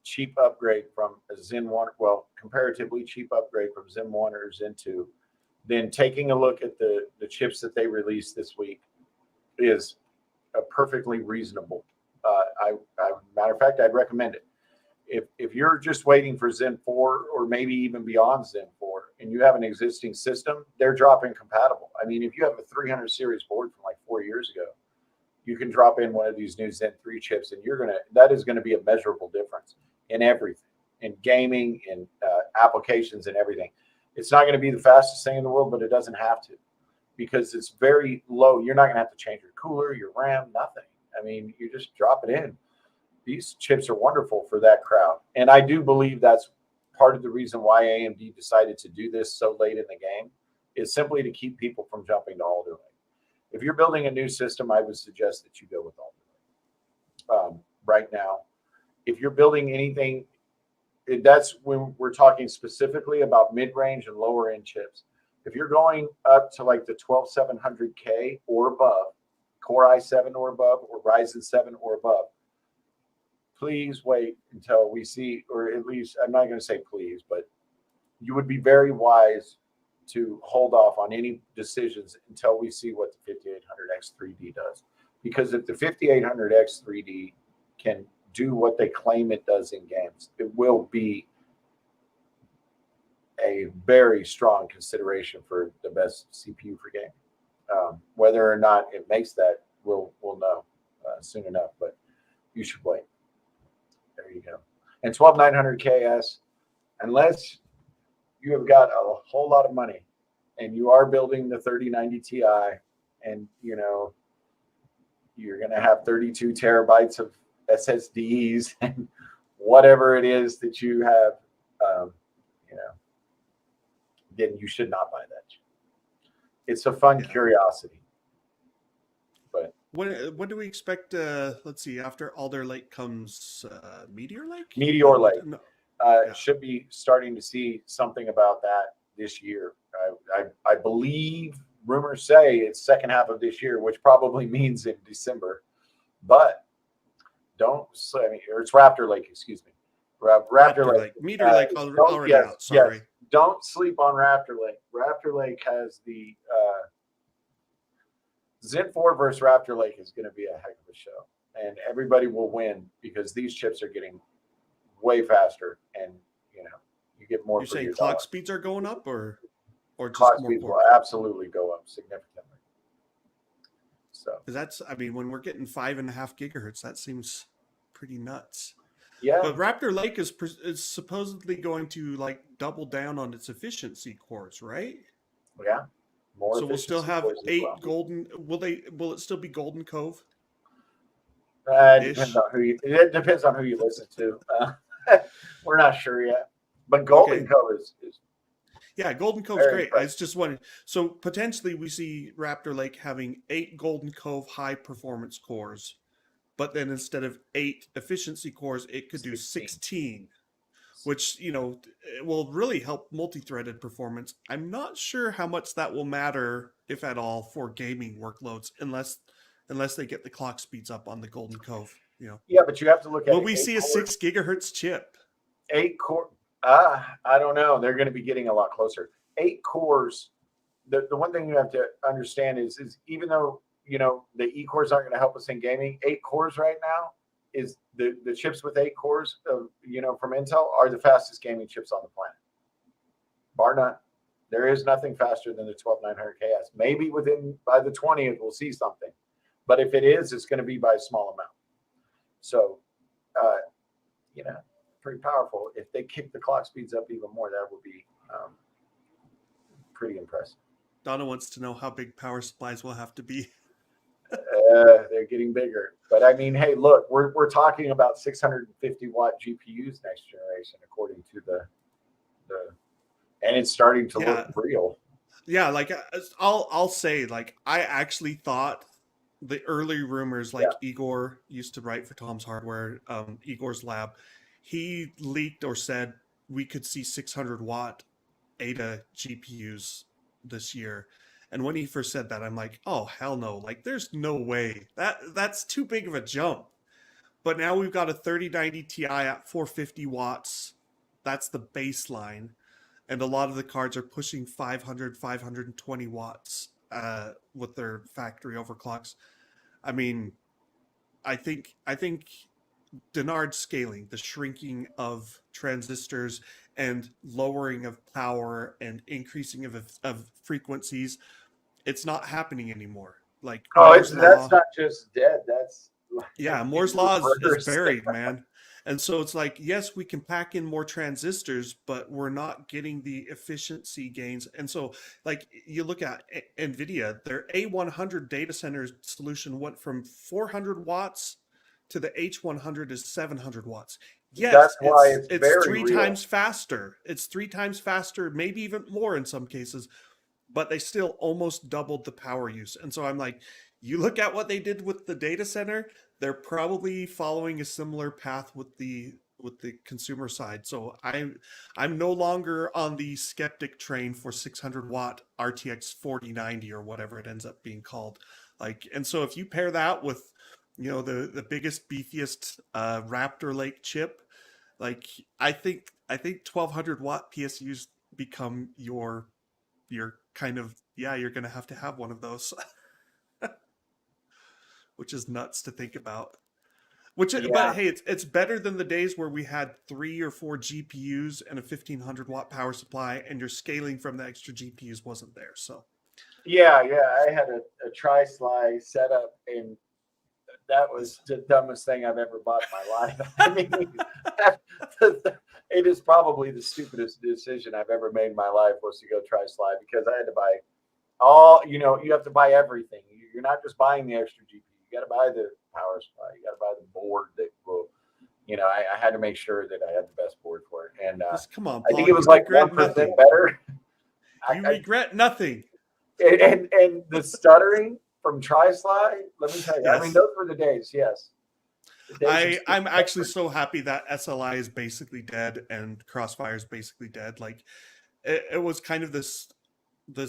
cheap upgrade from a Zen 1, comparatively cheap upgrade from Zen 1 or Zen 2, then taking a look at the chips that they released this week is a perfectly reasonable. Matter of fact, I'd recommend it. If you're just waiting for Zen 4 or maybe even beyond Zen 4 and you have an existing system, they're drop-in compatible. I mean, if you have a 300 series board from like 4 years ago, you can drop in one of these new Zen 3 chips, and that is going to be a measurable difference in everything, in gaming, in applications, and everything. It's not going to be the fastest thing in the world, but it doesn't have to, because it's very low. You're not going to have to change your cooler, your RAM, nothing. I mean, you just drop it in. These chips are wonderful for that crowd. And I do believe that's part of the reason why AMD decided to do this so late in the game, is simply to keep people from jumping to Alder Lake. If you're building a new system, I would suggest that you go with Alder Lake right now. If you're building anything, that's when we're talking specifically about mid-range and lower-end chips. If you're going up to like the 12700K or above, Core i7 or above, or Ryzen 7 or above, please wait until we see, or at least, I'm not going to say please, but you would be very wise to hold off on any decisions until we see what the 5800X 3D does. Because if the 5800X 3D can do what they claim it does in games, it will be a very strong consideration for the best CPU for gaming. Whether or not it makes that, we'll know soon enough, but you should wait. There you go. And 12900KS, unless you have got a whole lot of money and you are building the 3090 Ti, and you're going to have 32 terabytes of SSDs and whatever it is that you have, then you should not buy that. It's a fun curiosity. But
when do we expect? Let's see. After Alder Lake comes Meteor Lake.
Meteor Lake. Should be starting to see something about that this year. I believe rumors say it's second half of this year, which probably means in December. But or it's Raptor Lake. Excuse me. Raptor Lake.
Meteor Lake already out. Sorry.
Yes. Don't sleep on Raptor Lake. Raptor Lake has the Zen 4 versus Raptor Lake is going to be a heck of a show, and everybody will win because these chips are getting way faster, and you get more.
You're saying clock speeds are going up, or just
clock speeds will absolutely go up significantly. So
that's, I mean, when we're getting 5.5 gigahertz, that seems pretty nuts.
yeah,
But Raptor Lake is supposedly going to like double down on its efficiency cores, right?
yeah, more
So we'll still
efficiency
have
cores as
8
well.
golden. Will it still be Golden Cove?
Depends on who you. It depends on who you listen to. We're not sure yet, but Golden
Okay.
Cove is
Yeah, Golden Cove's
very
great. I
impressive.
just wanted, so potentially we see Raptor Lake having 8 Golden Cove high performance cores, but then instead of 8 efficiency cores, it could do 16, which, you know, it will really help multi-threaded performance. I'm not sure how much that will matter, if at all, for gaming workloads, unless they get the clock speeds up on the Golden Cove. You know,
Yeah, but you have to look at
will
it.
we see a 6 gigahertz chip?
8 core. I don't know. They're going to be getting a lot closer. 8 cores. The one thing you have to understand is even though the E cores aren't going to help us in gaming, 8 cores right now is the chips with 8 cores from Intel are the fastest gaming chips on the planet, bar none. There is nothing faster than the 12900KS. Maybe by the 20th we'll see something, but if it is, it's going to be by a small amount. So, pretty powerful. If they kick the clock speeds up even more, that would be pretty impressive.
Donna wants to know how big power supplies will have to be.
They're getting bigger, but I mean, hey, look, we're talking about 650 watt GPUs next generation, according to the, and it's starting to look real.
Yeah, like I'll say, like, I actually thought the early rumors, like Igor used to write for Tom's Hardware, Igor's lab, he leaked or said we could see 600 watt Ada GPUs this year. And when he first said that, I'm like, oh, hell no. Like, there's no way. That's too big of a jump. But now we've got a 3090 Ti at 450 watts. That's the baseline. And a lot of the cards are pushing 500, 520 watts with their factory overclocks. I mean, I think Denard scaling, the shrinking of transistors and lowering of power and increasing of frequencies, it's not happening anymore. Like
that's not just dead. That's
Moore's law is buried, man. And so it's like, yes, we can pack in more transistors, but we're not getting the efficiency gains. And so, like, you look at NVIDIA, their A100 data center solution went from 400 watts to the H100 is 700 watts. Yes,
that's why it's
3 times faster. It's 3 times faster, maybe even more in some cases, but they still almost doubled the power use. And so I'm like, you look at what they did with the data center, they're probably following a similar path with the consumer side. So I'm no longer on the skeptic train for 600 watt RTX 4090 or whatever it ends up being called. Like, and so if you pair that with, the biggest, beefiest Raptor Lake chip, like, I think 1200 watt PSUs become your kind of, you're going to have one of those. Which is nuts to think about. But hey, it's better than the days where we had 3 or 4 GPUs and a 1500 watt power supply, and your scaling from the extra GPUs wasn't there. So
I had a tri-sly setup, and that was the dumbest thing I've ever bought in my life. I mean, it is probably the stupidest decision I've ever made in my life, was to go tri-sly, because I had to buy you have to buy everything. You're not just buying the extra GPU. You got to buy the power supply. You got to buy the board that will, I had to make sure that I had the best board for it. And
come on, Paul,
I think it was like 1% better.
You regret nothing.
And the stuttering from tri-sly, let me tell you, I mean, those were the days. Yes.
I'm actually so happy that SLI is basically dead and Crossfire is basically dead. Like, it was kind of this it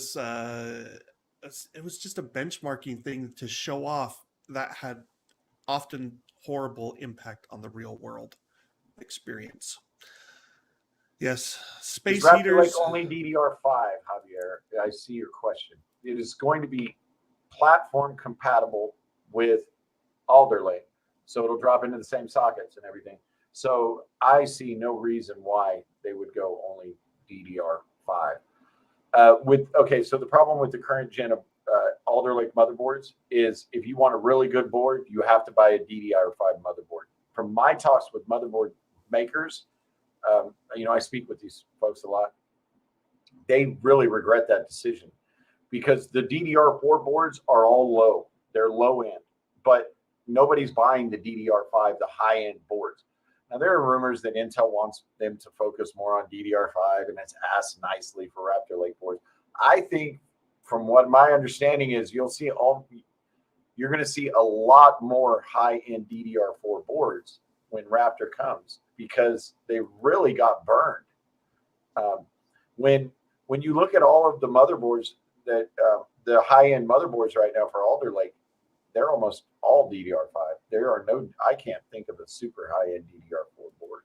was just a benchmarking thing to show off that had often horrible impact on the real world experience. Yes, space heaters.
Like only DDR5, Javier. I see your question. It is going to be platform compatible with Alder Lake, so it'll drop into the same sockets and everything. So I see no reason why they would go only DDR5. So the problem with the current gen of Alder Lake motherboards is if you want a really good board, you have to buy a DDR5 motherboard. From my talks with motherboard makers, I speak with these folks a lot. They really regret that decision because the DDR4 boards are all low. They're low end, but nobody's buying the DDR5, the high end boards. Now, there are rumors that Intel wants them to focus more on DDR5, and that's asked nicely for Raptor Lake boards. I think, from what my understanding is, you're going to see a lot more high end DDR4 boards when Raptor comes because they really got burned. When you look at all of the motherboards that the high end motherboards right now for Alder Lake, they're almost all DDR5. I can't think of a super high end DDR4 board.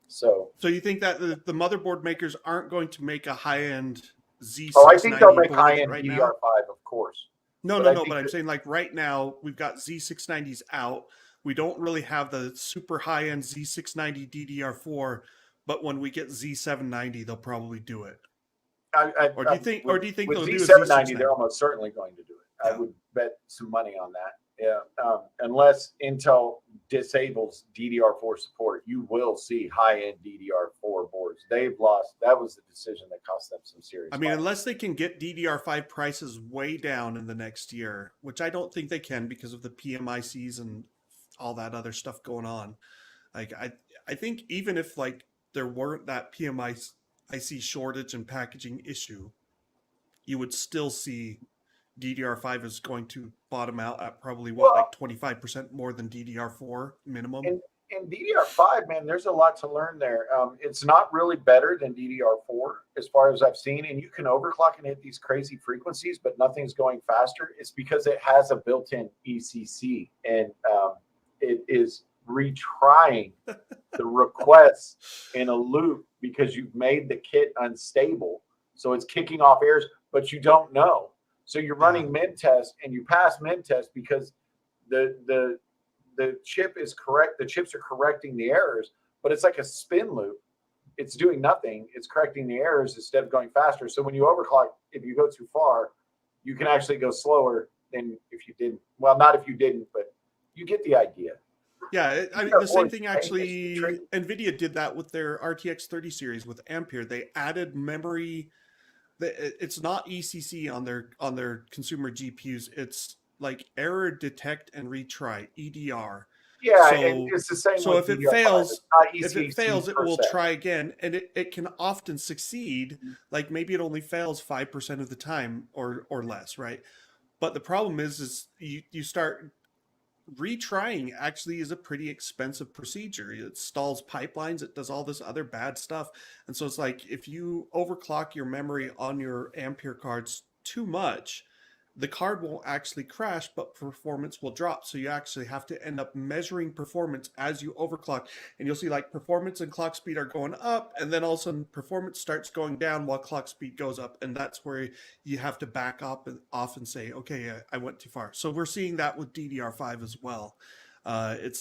So
you think that the motherboard makers aren't going to make a high end Z690
I think they'll make high end
right
DDR5,
now?
of course.
But I'm saying like right now we've got Z690s out. We don't really have the super high end Z690 DDR4, but when we get Z790, they'll probably do it. Or do you think they'll do a
Z790? They're almost certainly going to do it.
Yeah.
I would bet some money on that. Yeah, unless Intel disables DDR4 support, you will see high-end DDR4 boards. They've lost. That was the decision that cost them some serious.
I mean, unless they can get DDR5 prices way down in the next year, which I don't think they can because of the PMICs and all that other stuff going on. Like I think even if like there weren't that PMIC shortage and packaging issue, you would still see DDR5 is going to bottom out at probably like 25% more than DDR4 minimum.
In DDR5, man, there's a lot to learn there. It's not really better than DDR4 as far as I've seen, and you can overclock and hit these crazy frequencies, but nothing's going faster. It's because it has a built-in ECC, and it is retrying the requests in a loop because you've made the kit unstable, so it's kicking off errors, but you don't know. So you're running min test and you pass min test because the chip is correct. The chips are correcting the errors, but it's like a spin loop. It's doing nothing. It's correcting the errors instead of going faster. So when you overclock, if you go too far, you can actually go slower than if you didn't. Well, not if you didn't, but you get the idea.
Yeah, I mean, the same thing actually, NVIDIA did that with their RTX 30 series with Ampere. They added memory. It's not ECC on their consumer GPUs. It's like error detect and retry, EDR.
Yeah, and it's the same.
So if it fails, it will
set.
try again, and it can often succeed. Like maybe it only fails 5% of the time or less, right? But the problem is you start retrying actually is a pretty expensive procedure. It stalls pipelines. It does all this other bad stuff. And so it's like if you overclock your memory on your Ampere cards too much, the card won't actually crash, but performance will drop. So you actually have to end up measuring performance as you overclock. And you'll see like performance and clock speed are going up, and then all of a sudden performance starts going down while clock speed goes up. And that's where you have to back up and off and say, okay, I went too far. So we're seeing that with DDR5 as well. It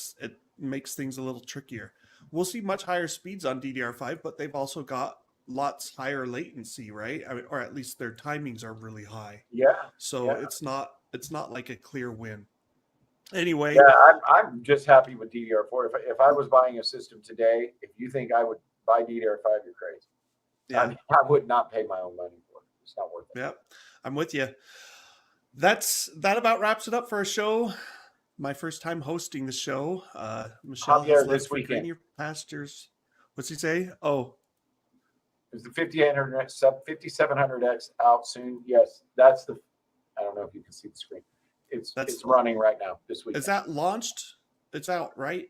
makes things a little trickier. We'll see much higher speeds on DDR5, but they've also got lots higher latency, right? I mean, or at least their timings are really high.
Yeah.
So it's not like a clear win. Anyway.
Yeah, I'm just happy with DDR4. If I was buying a system today, if you think I would buy DDR5, you're crazy. Yeah. I mean, I would not pay my own money for it. It's not worth it.
Yeah, I'm with you. That about wraps it up for our show. My first time hosting the show. Michelle has left for greener pastures. What's he say? Oh.
Is the 5700X out soon? Yes, that's the. I don't know if you can see the screen. It's running right now this week.
Is that launched? It's out, right?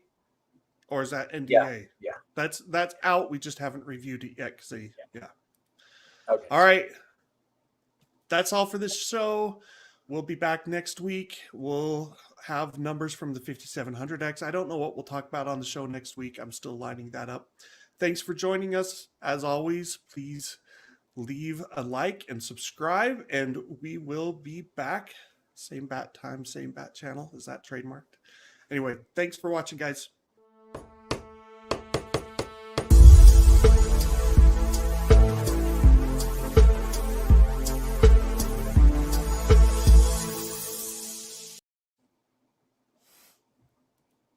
Or is that NDA?
Yeah.
That's out. We just haven't reviewed it yet. Yeah.
Okay.
All right. That's all for this show. We'll be back next week. We'll have numbers from the 5700X. I don't know what we'll talk about on the show next week. I'm still lining that up. Thanks for joining us. As always, please leave a like and subscribe, and we will be back. Same bat time, same bat channel. Is that trademarked? Anyway, thanks for watching, guys.